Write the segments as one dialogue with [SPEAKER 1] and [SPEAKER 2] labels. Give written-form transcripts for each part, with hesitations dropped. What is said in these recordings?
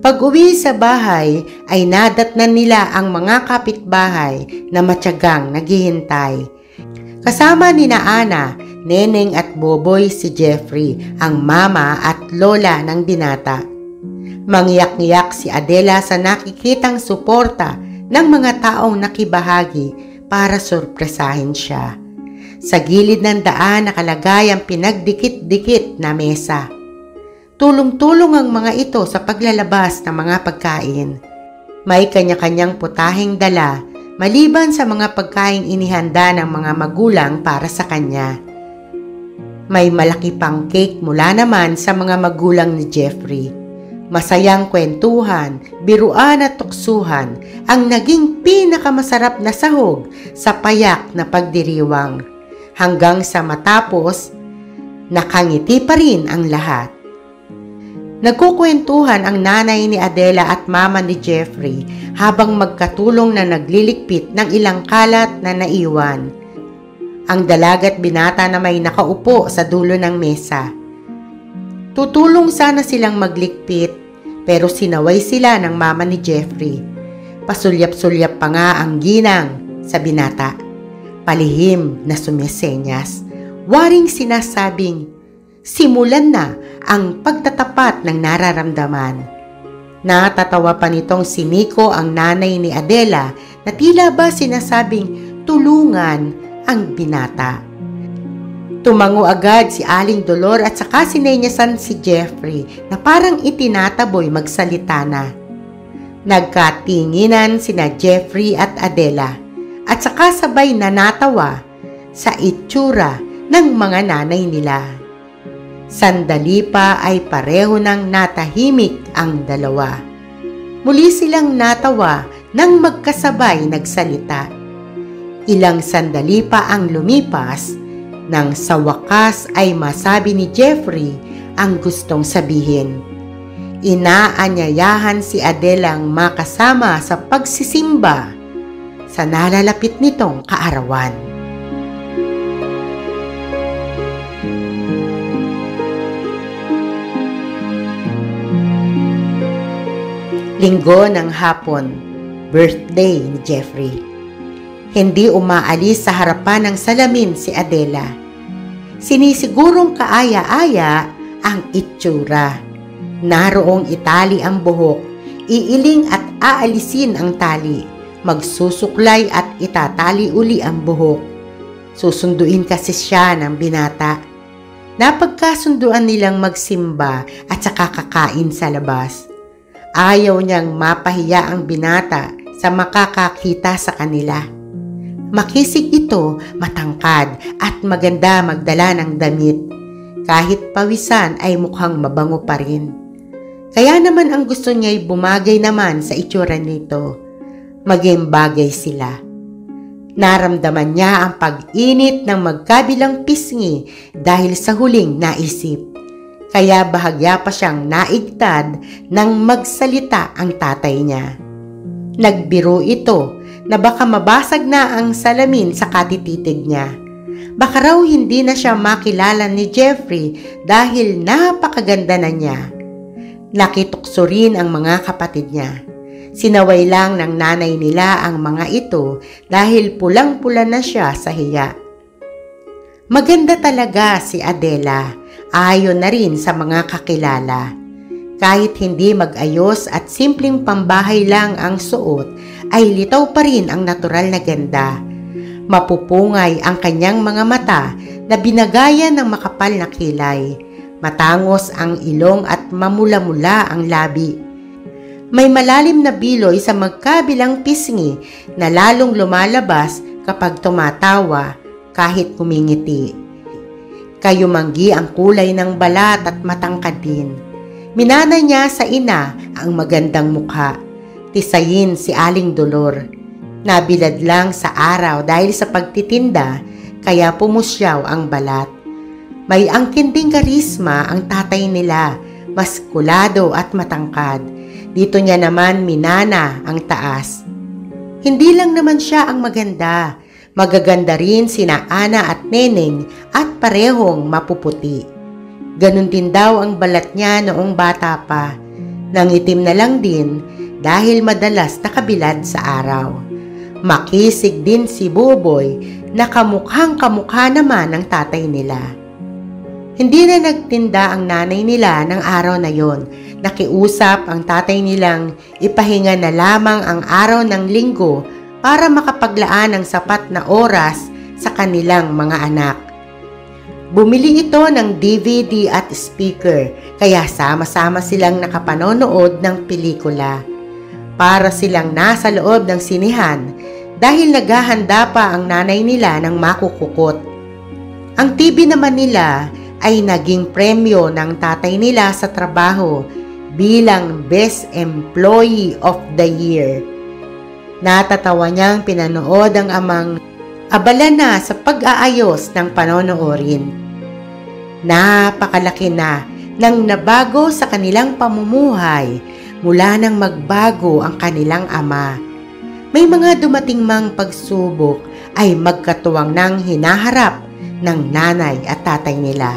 [SPEAKER 1] Pag-uwi sa bahay ay nadatnan nila ang mga kapitbahay na matyagang naghihintay. Kasama nina Ana, Neneng at Boboy si Jeffrey, ang mama at lola ng binata. Mangyak-ngyak si Adela sa nakikitang suporta ng mga taong nakibahagi para sorpresahin siya. Sa gilid ng daan nakalagay ang pinagdikit-dikit na mesa. Tulong-tulong ang mga ito sa paglalabas ng mga pagkain. May kanya-kanyang putaheng dala maliban sa mga pagkain inihanda ng mga magulang para sa kanya. May malaki pang cake mula naman sa mga magulang ni Jeffrey. Masayang kwentuhan, biruan at tuksuhan ang naging pinakamasarap na sahog sa payak na pagdiriwang. Hanggang sa matapos, nakangiti pa rin ang lahat. Nagkukwentuhan ang nanay ni Adela at mama ni Jeffrey habang magkatulong na nagliligpit ng ilang kalat na naiwan. Ang dalagat binata na may nakaupo sa dulo ng mesa. Tutulong sana silang magligpit pero sinaway sila ng mama ni Jeffrey. Pasulyap-sulyap pa nga ang ginang sa binata. Palihim na sumisenyas. Waring sinasabing, simulan na ang pagtatapat ng nararamdaman. Natatawa pa nitong si Nico, ang nanay ni Adela, na tila ba sinasabing tulungan ang binata. Tumango agad si Aling Dolor at saka sinenyasan si Jeffrey na parang itinataboy magsalita na. Nagkatinginan sina Jeffrey at Adela at saka sabay na natawa sa itsura ng mga nanay nila. Sandali pa ay pareho nang natahimik ang dalawa. Muli silang natawa nang magkasabay nagsalita. Ilang sandali pa ang lumipas nang sa wakas ay masabi ni Jeffrey ang gustong sabihin. Inaanyayahan si Adelang makasama sa pagsisimba sa nalalapit nitong kaarawan. Linggo ng hapon, birthday ni Jeffrey. Hindi umaalis sa harapan ng salamin si Adela. Sinisigurong kaaya-aya ang itsura. Naroong itali ang buhok, iiling at aalisin ang tali, magsusuklay at itatali uli ang buhok. Susunduin kasi siya ng binata. Napagkasunduan nilang magsimba at saka kakain sa labas. Ayaw niyang mapahiya ang binata sa makakakita sa kanila. Makisig ito, matangkad at maganda magdala ng damit. Kahit pawisan ay mukhang mabango pa rin. Kaya naman ang gusto niya ay bumagay naman sa itsura nito. Maging bagay sila. Naramdaman niya ang pag-init ng magkabilang pisngi dahil sa huling naisip. Kaya bahagya pa siyang naigtad nang magsalita ang tatay niya. Nagbiro ito na baka mabasag na ang salamin sa katititig niya. Baka raw hindi na siya makilala ni Jeffrey dahil napakaganda na niya. Nakitukso rin ang mga kapatid niya. Sinaway lang ng nanay nila ang mga ito dahil pulang-pula na siya sa hiya. Maganda talaga si Adela. Ayon na rin sa mga kakilala. Kahit hindi mag-ayos at simpleng pambahay lang ang suot, ay litaw pa rin ang natural na ganda. Mapupungay ang kanyang mga mata na binagayan ng makapal na kilay. Matangos ang ilong at mamula-mula ang labi. May malalim na biloy sa magkabilang pisngi na lalong lumalabas kapag tumatawa kahit humingiti. Kayumanggi ang kulay ng balat at matangkad din. Minana niya sa ina ang magandang mukha. Tisayin si Aling Dolor. Nabilad lang sa araw dahil sa pagtitinda, kaya pumusyaw ang balat. May angkin ding karisma ang tatay nila, maskulado at matangkad. Dito niya naman minana ang taas. Hindi lang naman siya ang maganda. Magaganda rin sina Ana at Neneng at parehong mapuputi. Ganun din daw ang balat niya noong bata pa. Nangitim na lang din dahil madalas nakabilad sa araw. Makisig din si Buboy na kamukhang kamukha naman ng tatay nila. Hindi na nagtinda ang nanay nila ng araw na yon. Nakiusap ang tatay nilang ipahinga na lamang ang araw ng linggo para makapaglaan ng sapat na oras sa kanilang mga anak. Bumili ito ng DVD at speaker, kaya sama-sama silang nakapanonood ng pelikula. Para silang nasa loob ng sinihan dahil naghahanda pa ang nanay nila ng makukukot. Ang TV naman nila ay naging premyo ng tatay nila sa trabaho bilang Best Employee of the Year. Natatawa niyang pinanood ang amang abala na sa pag-aayos ng panonoorin. Napakalaki na nang nabago sa kanilang pamumuhay mula nang magbago ang kanilang ama. May mga dumating mang pagsubok ay magkatuwang nang hinaharap ng nanay at tatay nila.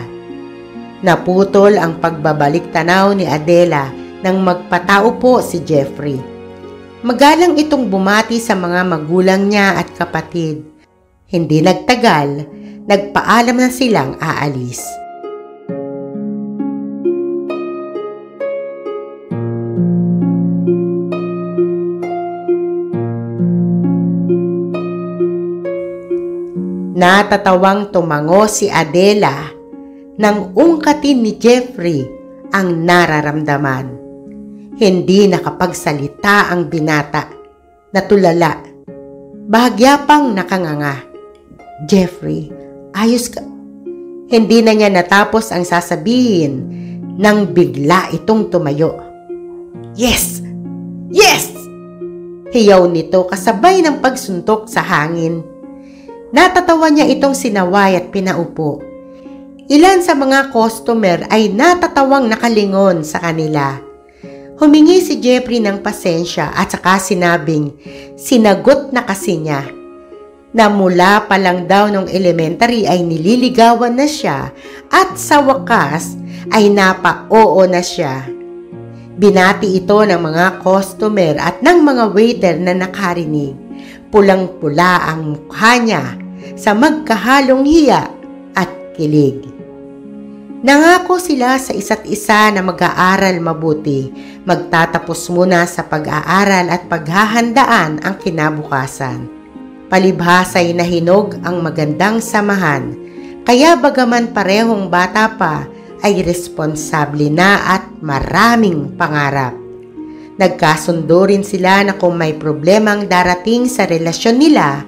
[SPEAKER 1] Naputol ang pagbabalik tanaw ni Adela nang magpatao po si Jeffrey. Magalang itong bumati sa mga magulang niya at kapatid. Hindi nagtagal, nagpaalam na silang aalis. Natatawang tumango si Adela nang ungkatin ni Jeffrey ang nararamdaman. Hindi nakapagsalita ang binata. Natulala. Bahagya pang nakanganga. Jeffrey, ayos ka? Hindi na niya natapos ang sasabihin nang bigla itong tumayo. Yes! Yes! Hiyaw nito kasabay ng pagsuntok sa hangin. Natatawa niya itong sinaway at pinaupo. Ilan sa mga customer ay natatawang nakalingon sa kanila. Humingi si Jeffrey ng pasensya at saka sinabing sinagot na kasi niya na mula pa lang daw nung elementary ay nililigawan na siya at sa wakas ay napa-oo na siya. Binati ito ng mga customer at ng mga waiter na nakarinig. Pulang-pula ang mukha niya sa magkahalong hiya at kilig. Nangako sila sa isa't isa na mag-aaral mabuti, magtatapos muna sa pag-aaral at paghahandaan ang kinabukasan. Palibhasay na hinog ang magandang samahan, kaya bagaman parehong bata pa ay responsable na at maraming pangarap. Nagkasundo rin sila na kung may problemang darating sa relasyon nila,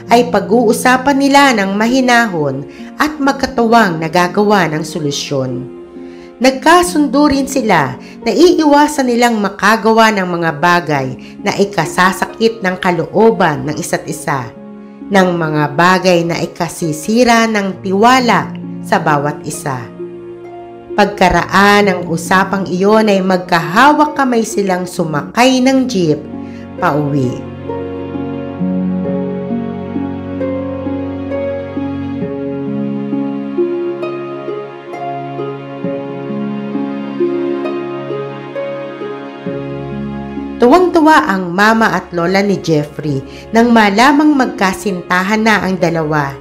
[SPEAKER 1] ay pag-uusapan nila ng mahinahon at magkatuwang nagagawa ng solusyon. Nagkasundo rin sila na iiwasan nilang makagawa ng mga bagay na ikasasakit ng kalooban ng isa't isa, ng mga bagay na ikasisira ng tiwala sa bawat isa. Pagkaraan ng usapang iyon ay magkahawak kamay silang sumakay ng jeep pauwi. Tuwang-tuwa ang mama at lola ni Jeffrey nang malamang magkasintahan na ang dalawa.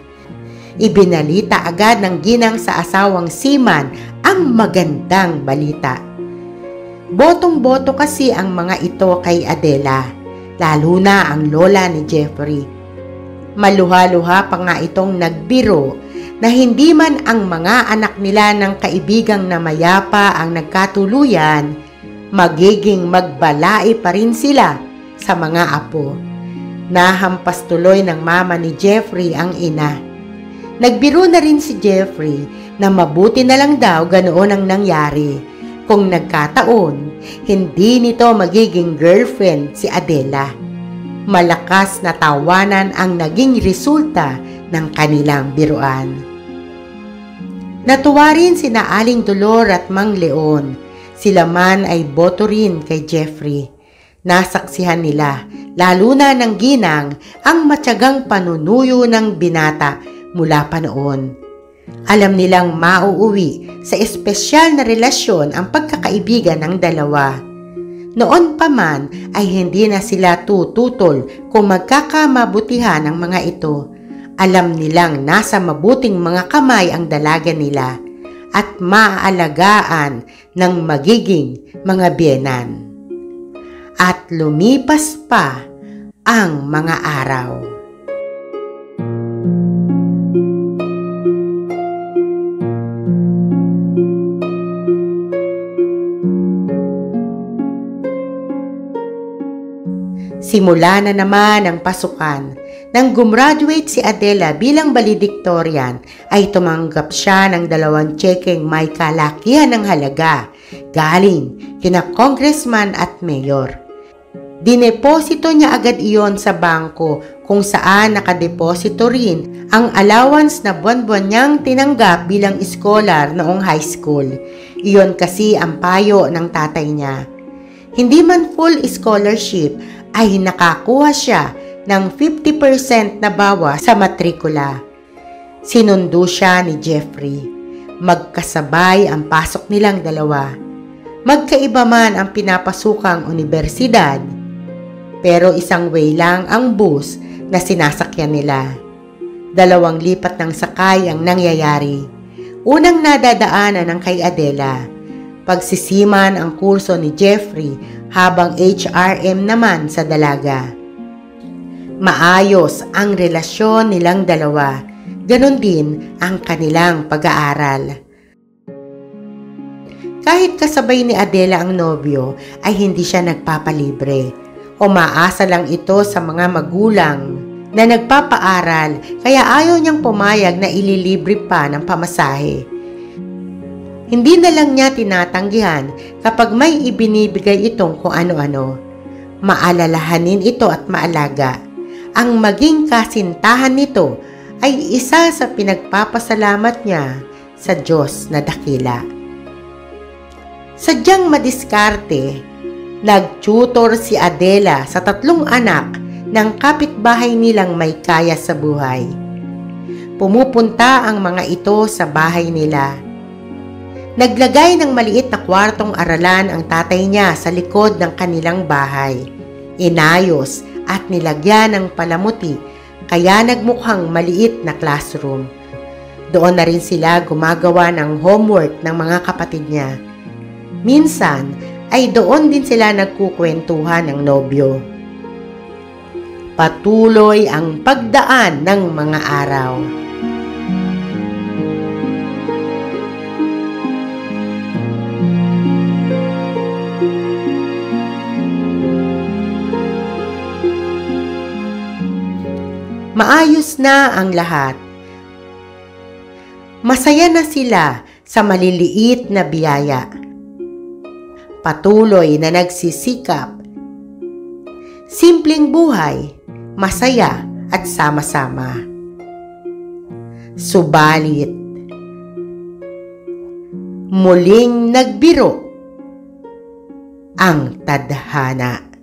[SPEAKER 1] Ibinalita agad ng ginang sa asawang seaman ang magandang balita. Botong-boto kasi ang mga ito kay Adela, lalo na ang lola ni Jeffrey. Maluha-luha pa nga itong nagbiro na hindi man ang mga anak nila ng kaibigang na mayapa ang nagkatuluyan, magiging magbalai pa rin sila sa mga apo. Nahampas tuloy ng mama ni Jeffrey ang ina. Nagbiro na rin si Jeffrey na mabuti na lang daw ganoon ang nangyari. Kung nagkataon, hindi nito magiging girlfriend si Adela. Malakas na tawanan ang naging resulta ng kanilang biruan. Natuwa rin sina Aling Dolor at Mang Leon. Sila man ay boto rin kay Jeffrey. Nasaksihan nila, lalo na ng ginang, ang matyagang panunuyo ng binata mula pa noon. Alam nilang mauuwi sa espesyal na relasyon ang pagkakaibigan ng dalawa. Noon pa man ay hindi na sila tututol kung magkakamabutihan ang mga ito. Alam nilang nasa mabuting mga kamay ang dalaga nila at maaalagaan ng magiging mga biyenan. At lumipas pa ang mga araw. Simula na naman ang pasukan. Nang gumraduate si Adela bilang valedictorian, ay tumanggap siya ng 2 tsekeng may kalakihan ng halaga galing kina congressman at mayor. Dineposito niya agad iyon sa bangko kung saan nakadeposito rin ang allowance na buwan-buwan niyang tinanggap bilang scholar noong high school. Iyon kasi ang payo ng tatay niya. Hindi man full scholarship, ay nakakuha siya ng 50% na bawas sa matrikula. Sinundo siya ni Jeffrey. Magkasabay ang pasok nilang dalawa. Magkaiba man ang pinapasukang universidad, pero isang way lang ang bus na sinasakyan nila. 2 lipat ng sakay ang nangyayari. Unang nadadaanan ng kay Adela. Pagsisiman ang kurso ni Jeffrey habang HRM naman sa dalaga. Maayos ang relasyon nilang dalawa, ganon din ang kanilang pag-aaral. Kahit kasabay ni Adela ang nobyo, ay hindi siya nagpapalibre. Umaasa lang ito sa mga magulang na nagpapaaral, kaya ayaw niyang pumayag na ililibre pa ng pamasahe. Hindi na lang niya tinatanggihan kapag may ibinibigay itong kung ano-ano. Maalalahanin ito at maalaga. Ang maging kasintahan nito ay isa sa pinagpapasalamat niya sa Diyos na dakila. Sadyang madiskarte, nag-tutor si Adela sa 3 anak ng kapitbahay nilang may kaya sa buhay. Pumupunta ang mga ito sa bahay nila. Naglagay ng maliit na kwartong aralan ang tatay niya sa likod ng kanilang bahay. Inayos at nilagyan ng palamuti, kaya nagmukhang maliit na classroom. Doon na rin sila gumagawa ng homework ng mga kapatid niya. Minsan ay doon din sila nagkukwentuhan ng nobyo. Patuloy ang pagdaan ng mga araw. Maayos na ang lahat. Masaya na sila sa maliliit na biyaya. Patuloy na nagsisikap. Simpleng buhay, masaya at sama-sama. Subalit, muling nagbiro ang tadhana.